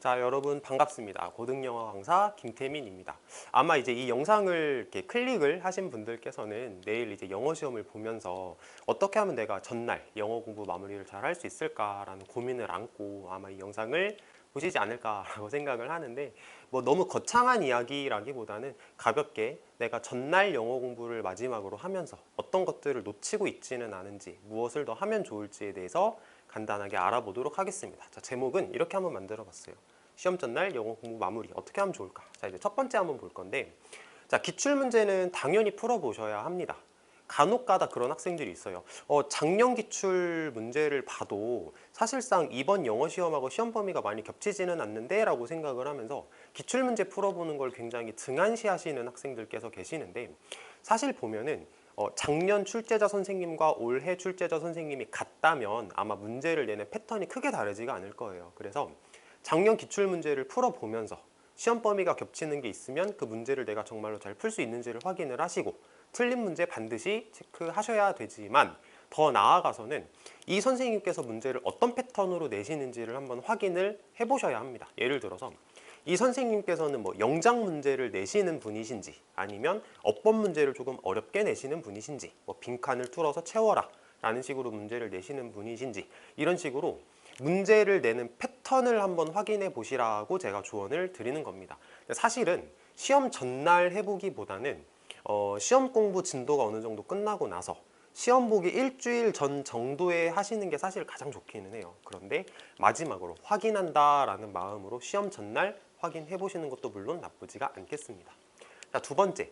자, 여러분 반갑습니다. 고등영어 강사 김태민입니다. 아마 이제 이 영상을 이렇게 클릭을 하신 분들께서는 내일 이제 영어 시험을 보면서 어떻게 하면 내가 전날 영어 공부 마무리를 잘 할 수 있을까라는 고민을 안고 아마 이 영상을 보시지 않을까라고 생각을 하는데, 뭐 너무 거창한 이야기라기보다는 가볍게 내가 전날 영어 공부를 마지막으로 하면서 어떤 것들을 놓치고 있지는 않은지, 무엇을 더 하면 좋을지에 대해서 간단하게 알아보도록 하겠습니다. 자, 제목은 이렇게 한번 만들어 봤어요. 시험 전날 영어 공부 마무리 어떻게 하면 좋을까? 자, 이제 첫 번째 한번 볼 건데, 자, 기출문제는 당연히 풀어보셔야 합니다. 간혹가다 그런 학생들이 있어요. 작년 기출 문제를 봐도 사실상 이번 영어 시험하고 시험 범위가 많이 겹치지는 않는데 라고 생각을 하면서 기출문제 풀어보는 걸 굉장히 등한시하시는 학생들께서 계시는데, 사실 보면은 작년 출제자 선생님과 올해 출제자 선생님이 같다면 아마 문제를 내는 패턴이 크게 다르지가 않을 거예요. 그래서 작년 기출문제를 풀어보면서 시험 범위가 겹치는 게 있으면 그 문제를 내가 정말로 잘 풀 수 있는지를 확인을 하시고, 틀린 문제 반드시 체크하셔야 되지만 더 나아가서는 이 선생님께서 문제를 어떤 패턴으로 내시는지를 한번 확인을 해보셔야 합니다. 예를 들어서 이 선생님께서는 뭐 영작 문제를 내시는 분이신지, 아니면 어법 문제를 조금 어렵게 내시는 분이신지, 뭐 빈칸을 뚫어서 채워라 라는 식으로 문제를 내시는 분이신지, 이런 식으로 문제를 내는 패턴을 한번 확인해 보시라고 제가 조언을 드리는 겁니다. 사실은 시험 전날 해보기보다는 시험 공부 진도가 어느 정도 끝나고 나서 시험 보기 일주일 전 정도에 하시는 게 사실 가장 좋기는 해요. 그런데 마지막으로 확인한다라는 마음으로 시험 전날 확인해 보시는 것도 물론 나쁘지가 않겠습니다. 자, 두 번째.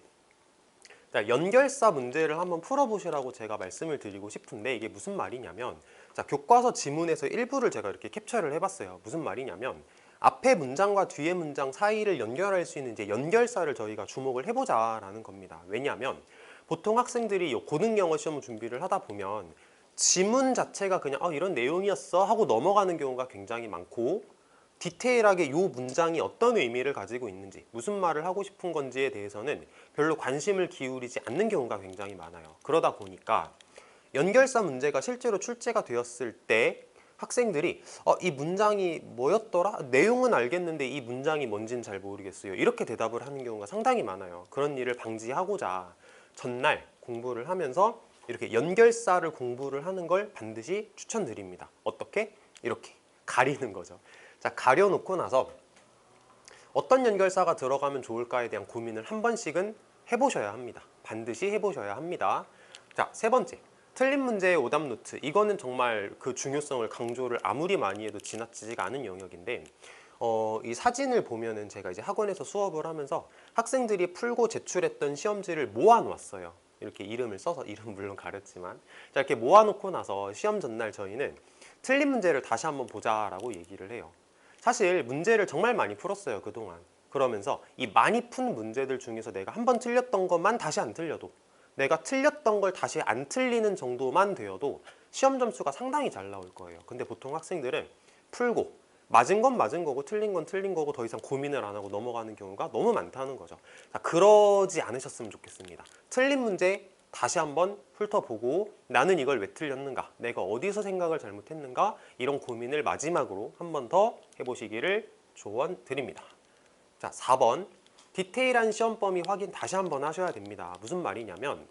자, 연결사 문제를 한번 풀어보시라고 제가 말씀을 드리고 싶은데, 이게 무슨 말이냐면, 자, 교과서 지문에서 일부를 제가 이렇게 캡처를 해봤어요. 무슨 말이냐면, 앞에 문장과 뒤에 문장 사이를 연결할 수 있는 이제 연결사를 저희가 주목을 해보자라는 겁니다. 왜냐하면 보통 학생들이 고등영어 시험 준비를 하다 보면 지문 자체가 그냥 이런 내용이었어 하고 넘어가는 경우가 굉장히 많고, 디테일하게 이 문장이 어떤 의미를 가지고 있는지, 무슨 말을 하고 싶은 건지에 대해서는 별로 관심을 기울이지 않는 경우가 굉장히 많아요. 그러다 보니까 연결사 문제가 실제로 출제가 되었을 때 학생들이 이 문장이 뭐였더라? 내용은 알겠는데 이 문장이 뭔지는 잘 모르겠어요. 이렇게 대답을 하는 경우가 상당히 많아요. 그런 일을 방지하고자 전날 공부를 하면서 이렇게 연결사를 공부를 하는 걸 반드시 추천드립니다. 어떻게? 이렇게 가리는 거죠. 자, 가려놓고 나서 어떤 연결사가 들어가면 좋을까에 대한 고민을 한 번씩은 해보셔야 합니다. 반드시 해보셔야 합니다. 자, 세 번째. 틀린 문제의 오답 노트. 이거는 정말 그 중요성을 강조를 아무리 많이 해도 지나치지가 않은 영역인데, 이 사진을 보면은 제가 이제 학원에서 수업을 하면서 학생들이 풀고 제출했던 시험지를 모아놓았어요. 이렇게 이름을 써서, 이름 물론 가렸지만. 자, 이렇게 모아놓고 나서 시험 전날 저희는 틀린 문제를 다시 한번 보자라고 얘기를 해요. 사실 문제를 정말 많이 풀었어요, 그동안. 그러면서 이 많이 푼 문제들 중에서 내가 한 번 틀렸던 것만 다시 안 틀려도, 내가 틀렸던 걸 다시 안 틀리는 정도만 되어도 시험 점수가 상당히 잘 나올 거예요. 근데 보통 학생들은 풀고 맞은 건 맞은 거고 틀린 건 틀린 거고 더 이상 고민을 안 하고 넘어가는 경우가 너무 많다는 거죠. 자, 그러지 않으셨으면 좋겠습니다. 틀린 문제 다시 한번 훑어보고, 나는 이걸 왜 틀렸는가, 내가 어디서 생각을 잘못했는가, 이런 고민을 마지막으로 한 번 더 해보시기를 조언드립니다. 자, 4번. 디테일한 시험 범위 확인 다시 한번 하셔야 됩니다. 무슨 말이냐면,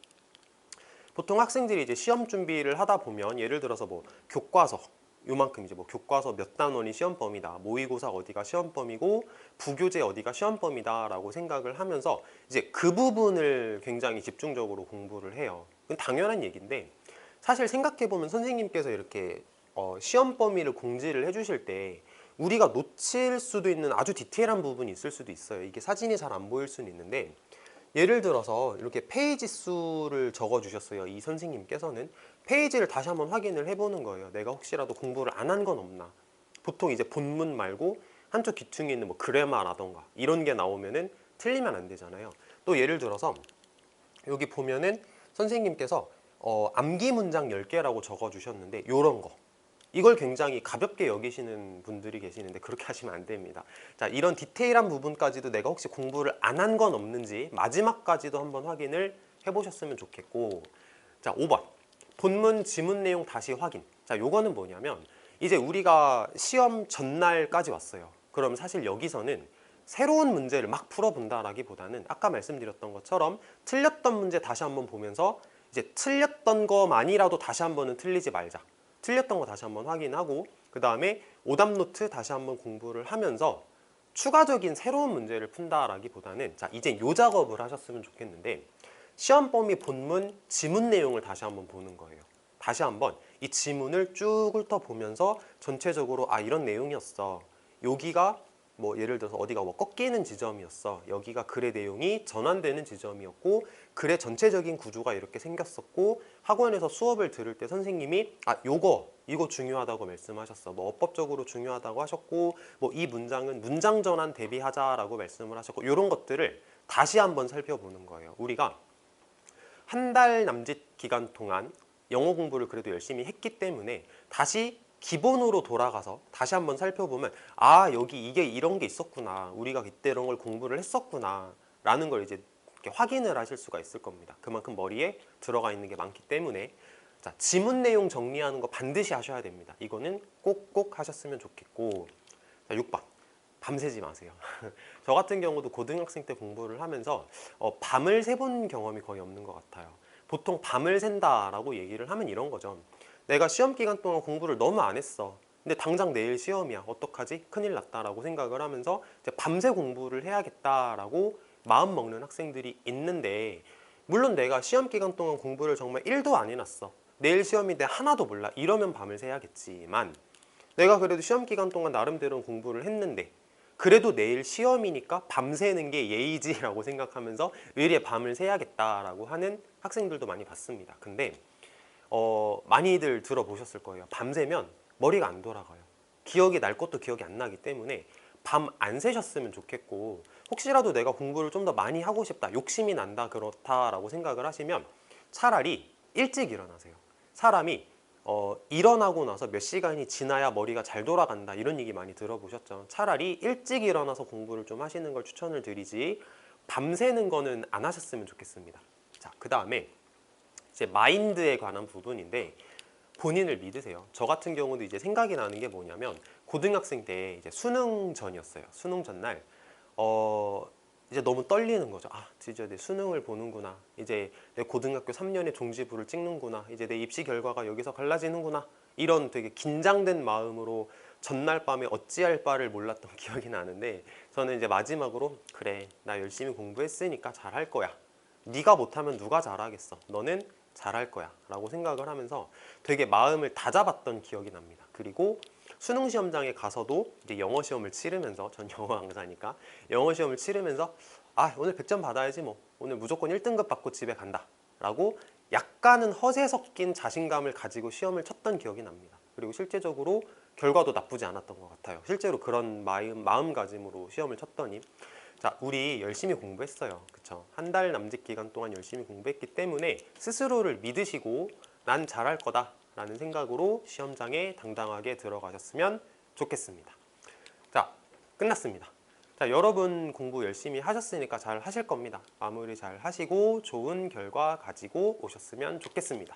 보통 학생들이 이제 시험 준비를 하다 보면 예를 들어서 뭐 교과서 요만큼, 이제 뭐 교과서 몇 단원이 시험 범위다, 모의고사 어디가 시험 범위고 부교재 어디가 시험 범위다 라고 생각을 하면서 이제 그 부분을 굉장히 집중적으로 공부를 해요. 그건 당연한 얘기인데, 사실 생각해보면 선생님께서 이렇게 시험 범위를 공지를 해주실 때 우리가 놓칠 수도 있는 아주 디테일한 부분이 있을 수도 있어요. 이게 사진이 잘 안 보일 수는 있는데, 예를 들어서 이렇게 페이지 수를 적어 주셨어요. 이 선생님께서는 페이지를 다시 한번 확인을 해보는 거예요. 내가 혹시라도 공부를 안 한 건 없나. 보통 이제 본문 말고 한쪽 귀퉁이에 있는 뭐 그래마라던가 이런 게 나오면은 틀리면 안 되잖아요. 또 예를 들어서 여기 보면은 선생님께서 암기 문장 10개라고 적어 주셨는데, 요런 거, 이걸 굉장히 가볍게 여기시는 분들이 계시는데 그렇게 하시면 안 됩니다. 자, 이런 디테일한 부분까지도 내가 혹시 공부를 안 한 건 없는지 마지막까지도 한번 확인을 해보셨으면 좋겠고, 자, 5번. 본문 지문 내용 다시 확인. 자, 요거는 뭐냐면 이제 우리가 시험 전날까지 왔어요. 그럼 사실 여기서는 새로운 문제를 막 풀어본다라기보다는 아까 말씀드렸던 것처럼 틀렸던 문제 다시 한번 보면서 이제 틀렸던 거만이라도 다시 한번은 틀리지 말자. 틀렸던 거 다시 한번 확인하고 그 다음에 오답 노트 다시 한번 공부를 하면서 추가적인 새로운 문제를 푼다라기보다는 자 이제 요 작업을 하셨으면 좋겠는데 시험 범위 본문 지문 내용을 다시 한번 보는 거예요. 다시 한번 이 지문을 쭉 훑어보면서 전체적으로 아 이런 내용이었어. 여기가 뭐 예를 들어서 어디가 뭐 꺾이는 지점이었어. 여기가 글의 내용이 전환되는 지점이었고 글의 전체적인 구조가 이렇게 생겼었고 학원에서 수업을 들을 때 선생님이 아 이거 중요하다고 말씀하셨어. 뭐 어법적으로 중요하다고 하셨고 뭐 이 문장은 문장 전환 대비하자라고 말씀을 하셨고 이런 것들을 다시 한번 살펴보는 거예요. 우리가 한 달 남짓 기간 동안 영어 공부를 그래도 열심히 했기 때문에 다시 기본으로 돌아가서 다시 한번 살펴보면 아 여기 이게 이런 게 있었구나 우리가 이때 이런 걸 공부를 했었구나 라는 걸 이제 이렇게 확인을 하실 수가 있을 겁니다. 그만큼 머리에 들어가 있는 게 많기 때문에 자 지문 내용 정리하는 거 반드시 하셔야 됩니다. 이거는 꼭꼭 하셨으면 좋겠고 자 6번 밤새지 마세요. 저 같은 경우도 고등학생 때 공부를 하면서 밤을 새본 경험이 거의 없는 것 같아요. 보통 밤을 샌다라고 얘기를 하면 이런 거죠. 내가 시험 기간 동안 공부를 너무 안 했어. 근데 당장 내일 시험이야. 어떡하지? 큰일 났다라고 생각을 하면서 이제 밤새 공부를 해야겠다라고 마음 먹는 학생들이 있는데 물론 내가 시험 기간 동안 공부를 정말 1도 안 해놨어. 내일 시험인데 하나도 몰라. 이러면 밤을 새야겠지만 내가 그래도 시험 기간 동안 나름대로 공부를 했는데 그래도 내일 시험이니까 밤새는 게 예의지라고 생각하면서 의리에 밤을 새야겠다라고 하는 학생들도 많이 봤습니다. 근데 많이들 들어보셨을 거예요. 밤새면 머리가 안 돌아가요. 기억이 날 것도 기억이 안 나기 때문에 밤 안 새셨으면 좋겠고 혹시라도 내가 공부를 좀 더 많이 하고 싶다, 욕심이 난다, 그렇다라고 생각을 하시면 차라리 일찍 일어나세요. 사람이 일어나고 나서 몇 시간이 지나야 머리가 잘 돌아간다 이런 얘기 많이 들어보셨죠. 차라리 일찍 일어나서 공부를 좀 하시는 걸 추천을 드리지 밤새는 거는 안 하셨으면 좋겠습니다. 자, 그 다음에 이제 마인드에 관한 부분인데 본인을 믿으세요. 저 같은 경우도 이제 생각이 나는 게 뭐냐면 고등학생 때 이제 수능 전이었어요. 수능 전날 이제 너무 떨리는 거죠. 아, 드디어 내 수능을 보는구나. 이제 내 고등학교 3년의 종지부를 찍는구나. 이제 내 입시 결과가 여기서 갈라지는구나. 이런 되게 긴장된 마음으로 전날 밤에 어찌할 바를 몰랐던 기억이 나는데 저는 이제 마지막으로 그래, 나 열심히 공부했으니까 잘할 거야. 네가 못하면 누가 잘하겠어. 너는 잘할 거야 라고 생각을 하면서 되게 마음을 다잡았던 기억이 납니다. 그리고 수능 시험장에 가서도 이제 영어 시험을 치르면서 전 영어 강사니까 영어 시험을 치르면서 아 오늘 100점 받아야지 뭐 오늘 무조건 1등급 받고 집에 간다 라고 약간은 허세 섞인 자신감을 가지고 시험을 쳤던 기억이 납니다. 그리고 실제적으로 결과도 나쁘지 않았던 것 같아요. 실제로 그런 마음가짐으로 시험을 쳤더니 자, 우리 열심히 공부했어요. 그쵸? 한 달 남짓 기간 동안 열심히 공부했기 때문에 스스로를 믿으시고 난 잘할 거다 라는 생각으로 시험장에 당당하게 들어가셨으면 좋겠습니다. 자, 끝났습니다. 자, 여러분 공부 열심히 하셨으니까 잘 하실 겁니다. 마무리 잘 하시고 좋은 결과 가지고 오셨으면 좋겠습니다.